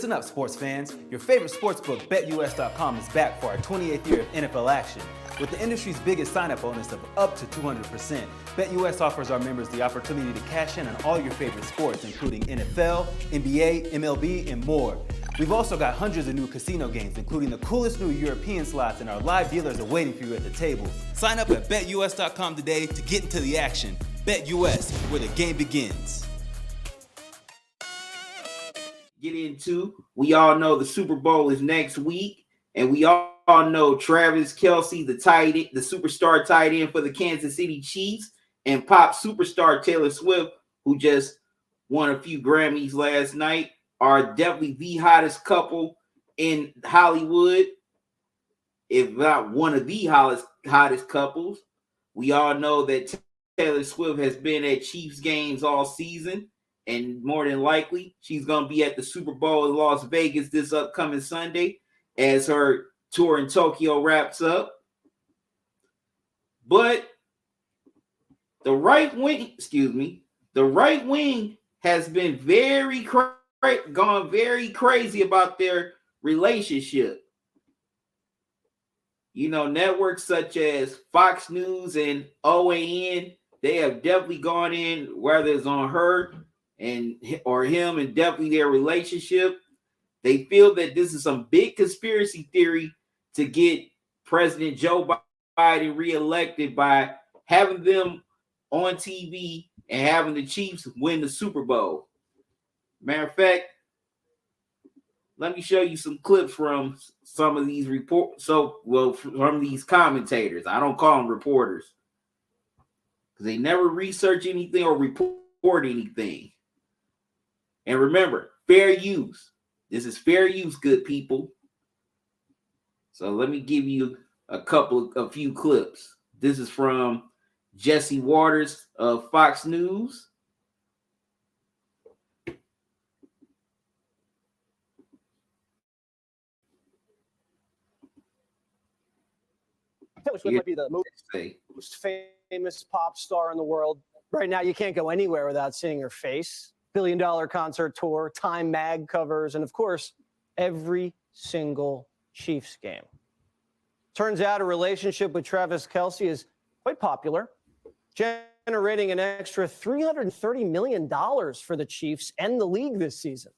Listen up, sports fans. Your favorite sportsbook, BetUs.com, is back for our 28th year of NFL action. With the industry's biggest sign-up bonus of up to 200%, BetUS offers our members the opportunity to cash in on all your favorite sports, including NFL, NBA, MLB, and more. We've also got hundreds of new casino games, including the coolest new European slots, and our live dealers are waiting for you at the table. Sign up at BetUS.com today to get into the action. BetUS, where the game begins. Get into, we all know the Super Bowl is next week, and we all know Travis Kelce, the superstar tight end for the Kansas City Chiefs, and pop superstar Taylor Swift, who just won a few Grammys last night, are definitely the hottest couple in Hollywood, if not one of the hottest couples. We all know that Taylor Swift has been at Chiefs games all season, and more than likely, she's going to be at the Super Bowl in Las Vegas this upcoming Sunday as her tour in Tokyo wraps up. But the right wing has been gone very crazy about their relationship. You know, networks such as Fox News and OAN, they have definitely gone in, whether it's on her or him, and definitely their relationship. They feel that this is some big conspiracy theory to get President Joe Biden reelected by having them on TV and having the Chiefs win the Super Bowl. Matter of fact, let me show you some clips from some of these from these commentators. I don't call them reporters because they never research anything or report anything. And remember, fair use. This is fair use, good people. So let me give you a few clips. This is from Jesse Waters of Fox News. Taylor Swift might be the most famous pop star in the world. Right now, you can't go anywhere without seeing her face. Billion-dollar concert tour, Time Mag covers, and of course, every single Chiefs game. Turns out a relationship with Travis Kelce is quite popular, generating an extra $330 million for the Chiefs and the league this season.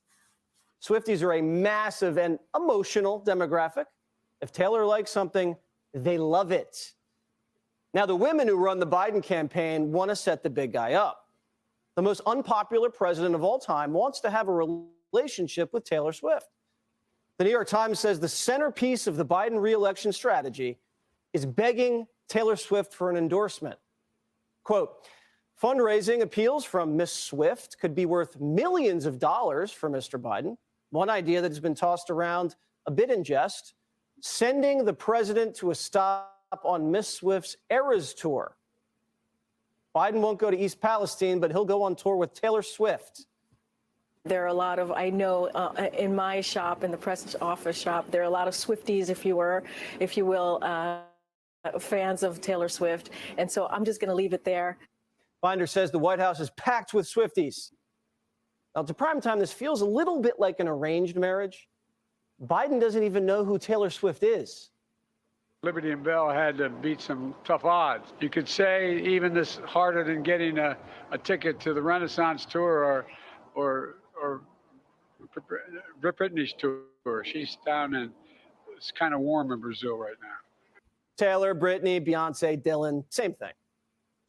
Swifties are a massive and emotional demographic. If Taylor likes something, they love it. Now, the women who run the Biden campaign want to set the big guy up. The most unpopular president of all time wants to have a relationship with Taylor Swift. The New York Times says the centerpiece of the Biden re-election strategy is begging Taylor Swift for an endorsement. Quote, fundraising appeals from Miss Swift could be worth millions of dollars for Mr. Biden. One idea that has been tossed around a bit in jest, sending the president to a stop on Miss Swift's Eras tour. Biden won't go to East Palestine, but he'll go on tour with Taylor Swift. There are a lot of, I know in my shop, in the press office shop, there are a lot of Swifties, if you will, fans of Taylor Swift. And so I'm just going to leave it there. Binder says the White House is packed with Swifties. Now, to primetime, this feels a little bit like an arranged marriage. Biden doesn't even know who Taylor Swift is. Liberty and Bell had to beat some tough odds. You could say even this harder than getting a ticket to the Renaissance tour or Britney's tour. She's down in, it's kind of warm in Brazil right now. Taylor, Britney, Beyonce, Dylan, same thing.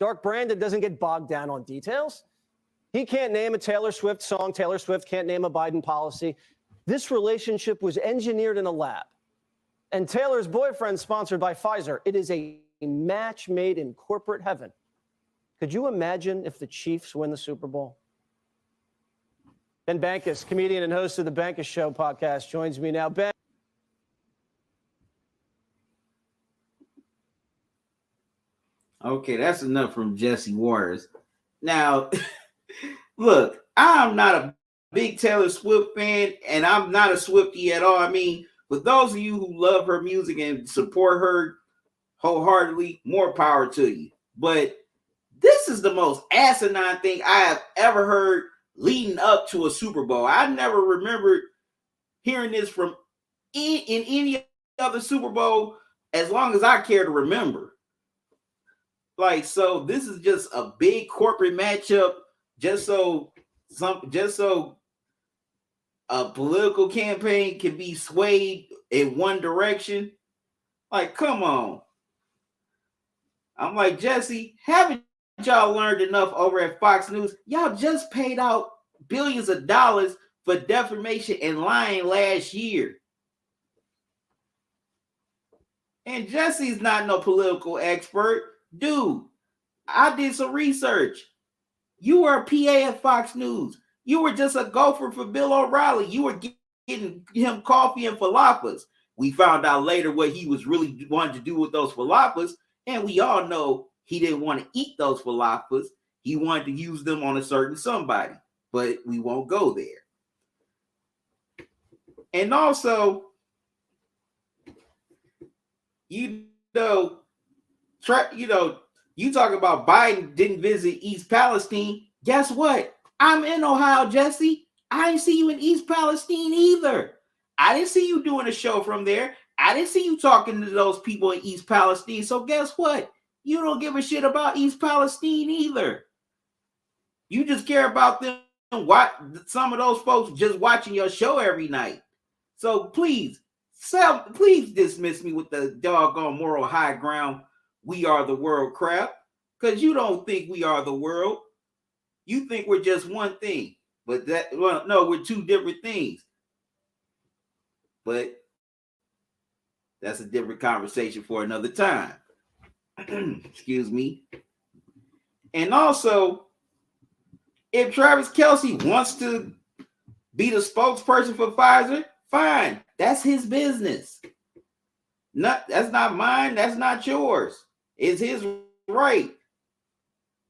Dark Brandon doesn't get bogged down on details. He can't name a Taylor Swift song. Taylor Swift can't name a Biden policy. This relationship was engineered in a lab. And Taylor's boyfriend sponsored by Pfizer. It is a match made in corporate heaven. Could you imagine if the Chiefs win the Super Bowl? Ben Bankus, comedian and host of the Bankus Show podcast, joins me now. Ben. Okay, that's enough from Jesse Waters. Now, look, I'm not a big Taylor Swift fan, and I'm not a Swiftie at all. I mean, for those of you who love her music and support her wholeheartedly, more power to you. But this is the most asinine thing I have ever heard leading up to a Super Bowl. I never remembered hearing this from in any other Super Bowl as long as I care to remember. Like, so this is just a big corporate matchup just so a political campaign can be swayed in one direction. Like, come on. I'm like, Jesse, haven't y'all learned enough over at Fox News? Y'all just paid out billions of dollars for defamation and lying last year. And Jesse's not no political expert. Dude, I did some research. You were a PA at Fox News. You were just a gopher for Bill O'Reilly. You were getting him coffee and falafels. We found out later what he was really wanting to do with those falafels. And we all know he didn't want to eat those falafels. He wanted to use them on a certain somebody. But we won't go there. And also, you talk about Biden didn't visit East Palestine. Guess what? I'm in Ohio, Jesse. I didn't see you in East Palestine either. I didn't see you doing a show from there. I didn't see you talking to those people in East Palestine. So guess what? You don't give a shit about East Palestine either. You just care about them. Some of those folks just watching your show every night. So please dismiss me with the doggone moral high ground. We are the world crap. Because you don't think we are the world. You think we're just one thing. But no, we're two different things. But that's a different conversation for another time. Excuse me. And also, if Travis Kelce wants to be the spokesperson for Pfizer, fine. That's his business. That's not mine. That's not yours. It's his right.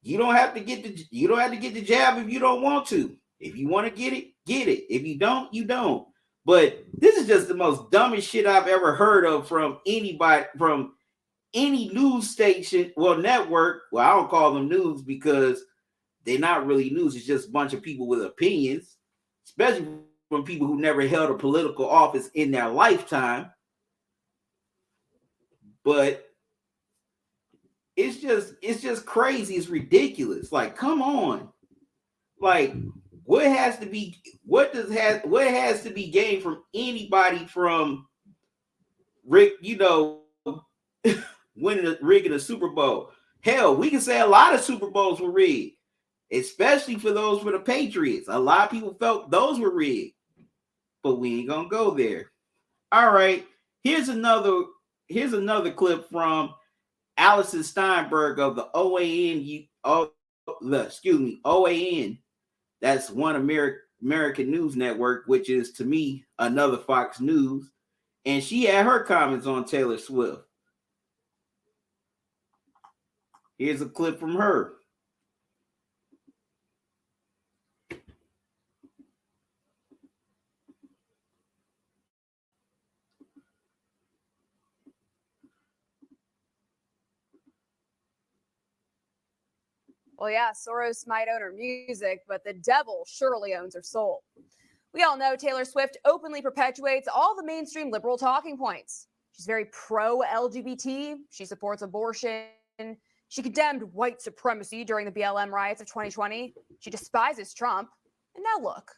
You don't have to get the jab if you don't want to. If you want to get it, get it. If you don't, you don't. But this is just the most dumbest shit I've ever heard of from anybody, from any news station, network. Well, I don't call them news because they're not really news. It's just a bunch of people with opinions, especially from people who never held a political office in their lifetime. But it's just crazy. It's ridiculous. Like, come on. Like, what has to be gained from anybody from Rick, rigging a Super Bowl? Hell, we can say a lot of Super Bowls were rigged, especially for those for the Patriots. A lot of people felt those were rigged, but we ain't gonna go there. All right, here's another clip from Allison Steinberg of the OAN. That's One American News Network, which is, to me, another Fox News. And she had her comments on Taylor Swift. Here's a clip from her. Well, yeah, Soros might own her music, but the devil surely owns her soul. We all know Taylor Swift openly perpetuates all the mainstream liberal talking points. She's very pro-LGBT. She supports abortion. She condemned white supremacy during the BLM riots of 2020. She despises Trump. And now look,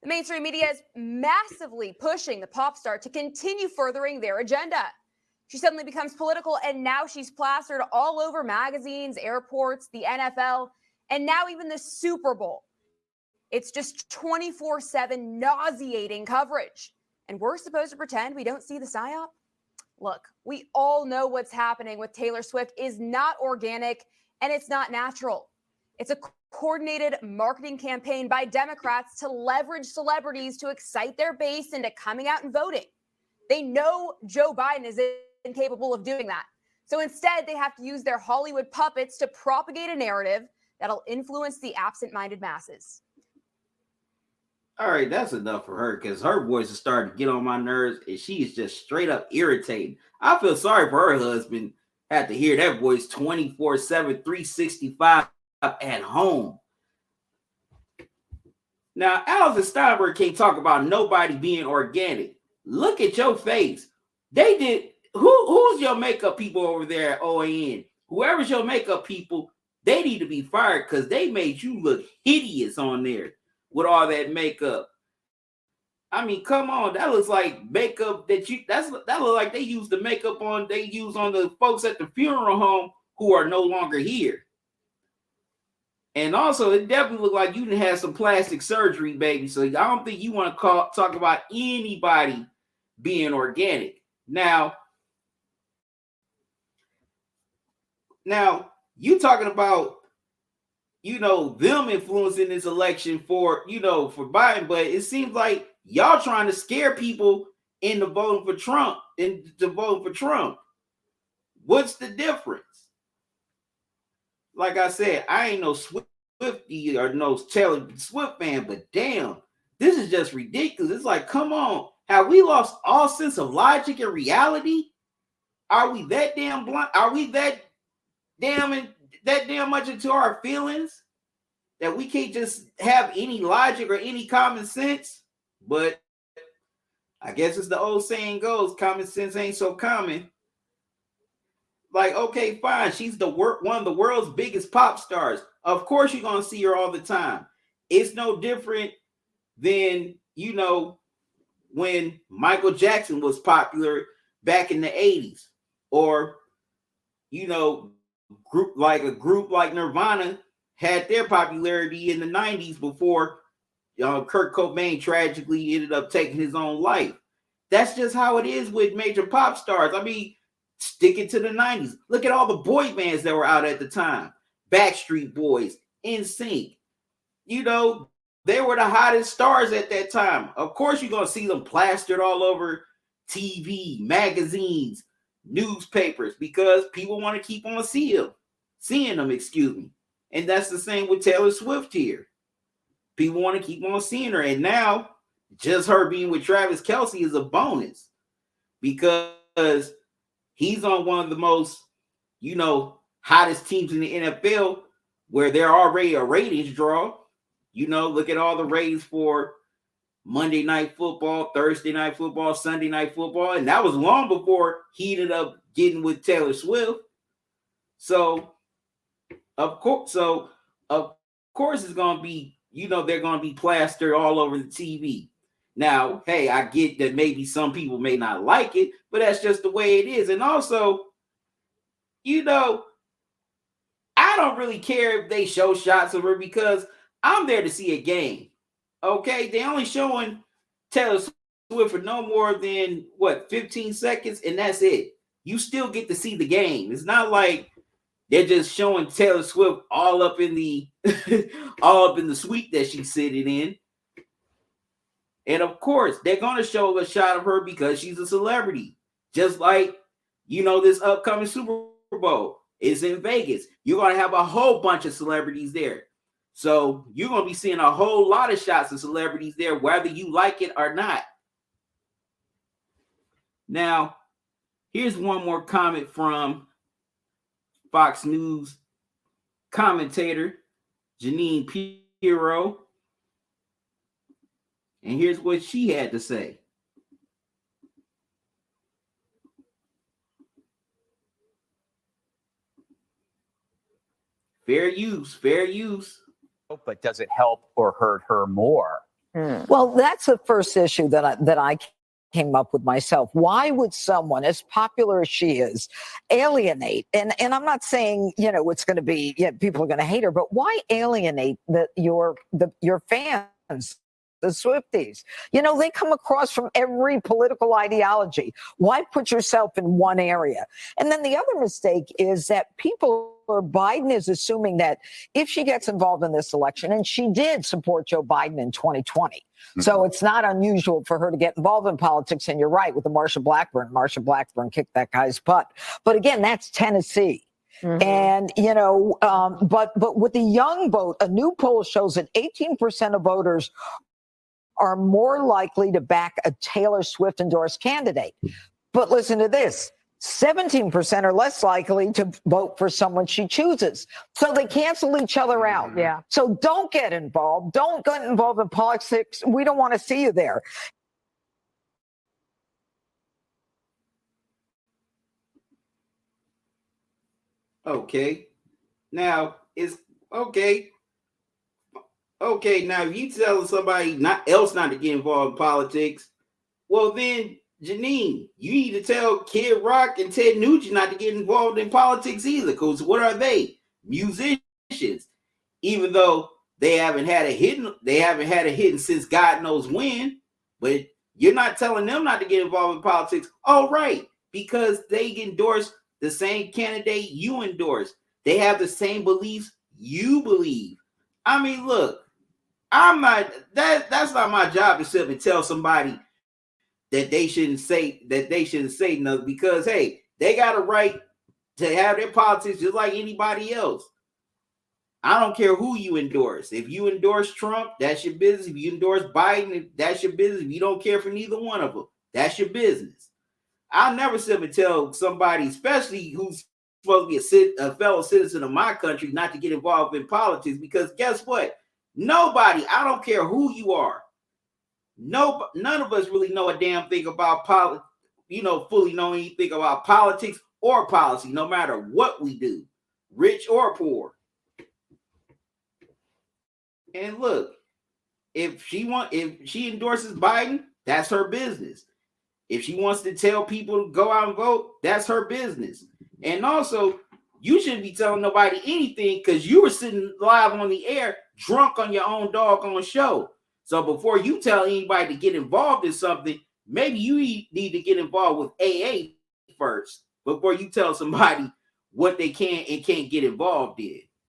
the mainstream media is massively pushing the pop star to continue furthering their agenda. She suddenly becomes political, and now she's plastered all over magazines, airports, the NFL, and now even the Super Bowl. It's just 24/7 nauseating coverage. And we're supposed to pretend we don't see the psyop? Look, we all know what's happening with Taylor Swift is not organic and it's not natural. It's a coordinated marketing campaign by Democrats to leverage celebrities to excite their base into coming out and voting. They know Joe Biden is incapable of doing that. So instead, they have to use their Hollywood puppets to propagate a narrative that'll influence the absent-minded masses. All right, that's enough for her, because her voice is starting to get on my nerves, and she is just straight up irritating. I feel sorry for her husband. Had to hear that voice 24/7, 365 at home. Now, Allison Steinberg can't talk about nobody being organic. Look at your face. They did. Who's your makeup people over there at OAN? Whoever's your makeup people, they need to be fired because they made you look hideous on there with all that makeup. I mean, come on, that looks like makeup that look like they use the makeup on the folks at the funeral home who are no longer here. And also, it definitely looked like you didn't have some plastic surgery, baby. So I don't think you want to talk about anybody being organic. Now, you talking about, them influencing this election for Biden, but it seems like y'all trying to scare people into voting for Trump. What's the difference? Like I said, I ain't no Swiftie or no Taylor Swift fan, but damn, this is just ridiculous. It's like, come on, have we lost all sense of logic and reality? Are we that damn blind? Are we that damn much into our feelings that we can't just have any logic or any common sense? But I guess as the old saying goes, common sense ain't so common. Like, okay, fine. She's one of the world's biggest pop stars. Of course, you're going to see her all the time. It's no different than, when Michael Jackson was popular back in the 80s. Or, a group like Nirvana had their popularity in the 90s before Kurt Cobain tragically ended up taking his own life. That's just how it is with major pop stars. I mean, stick it to the 90s. Look at all the boy bands that were out at the time. Backstreet Boys, NSYNC. They were the hottest stars at that time. Of course, you're going to see them plastered all over TV, magazines, newspapers, because people want to keep on seeing them, And that's the same with Taylor Swift here. People want to keep on seeing her. And now, just her being with Travis Kelce is a bonus because he's on one of the most, hottest teams in the NFL where they're already a ratings draw. Look at all the ratings for Monday Night Football, Thursday Night Football, Sunday Night Football. And that was long before he ended up getting with Taylor Swift. So, of course, it's going to be, they're going to be plastered all over the TV. Now, hey, I get that maybe some people may not like it, but that's just the way it is. And also, I don't really care if they show shots of her because I'm there to see a game. Okay? They only showing Taylor Swift for no more than 15 seconds, and that's it. You still get to see the game. It's not like they're just showing Taylor Swift all up in the suite that she's sitting in. And of course, they're going to show a shot of her because she's a celebrity. Just like, this upcoming Super Bowl is in Vegas. You're going to have a whole bunch of celebrities there. So you're going to be seeing a whole lot of shots of celebrities there, whether you like it or not. Now, here's one more comment from Fox News commentator Janine Pirro. And here's what she had to say. Fair use. But does it help or hurt her more? Well, that's the first issue that I came up with myself. Why would someone as popular as she is alienate? And I'm not saying, it's going to be, people are going to hate her, but why alienate your fans? The Swifties, they come across from every political ideology. Why put yourself in one area? And then the other mistake is that Biden is assuming that if she gets involved in this election, and she did support Joe Biden in 2020, so it's not unusual for her to get involved in politics. And you're right with the Marsha Blackburn kicked that guy's butt. But again, that's Tennessee. Mm-hmm. And, but with the young vote, a new poll shows that 18% of voters are more likely to back a Taylor Swift endorsed candidate. But listen to this. 17% are less likely to vote for someone she chooses. So they cancel each other out. Yeah. So don't get involved. Don't get involved in politics. We don't want to see you there. Okay. Now it's okay. Okay, now if you telling somebody not to get involved in politics, well then, Janine, you need to tell Kid Rock and Ted Nugent not to get involved in politics either. Because what are they? Musicians. Even though they haven't had a hit since God knows when. But you're not telling them not to get involved in politics. Oh, right, because they endorse the same candidate you endorse. They have the same beliefs you believe. I mean, look. That's not my job to sit and tell somebody that they shouldn't say nothing, because hey, they got a right to have their politics just like anybody else. I don't care who you endorse. If you endorse Trump, that's your business. If you endorse Biden, that's your business. If you don't care for neither one of them, that's your business. I'll never sit and tell somebody, especially who's supposed to be a fellow citizen of my country, not to get involved in politics, because guess what? Nobody, I don't care who you are. None of us really know a damn thing about fully know anything about politics or policy, no matter what we do, rich or poor. And look, if she endorses Biden, that's her business. If she wants to tell people to go out and vote, that's her business. And also, you shouldn't be telling nobody anything because you were sitting live on the air, drunk on your own doggone show. So before you tell anybody to get involved in something, maybe you need to get involved with AA first before you tell somebody what they can and can't get involved in.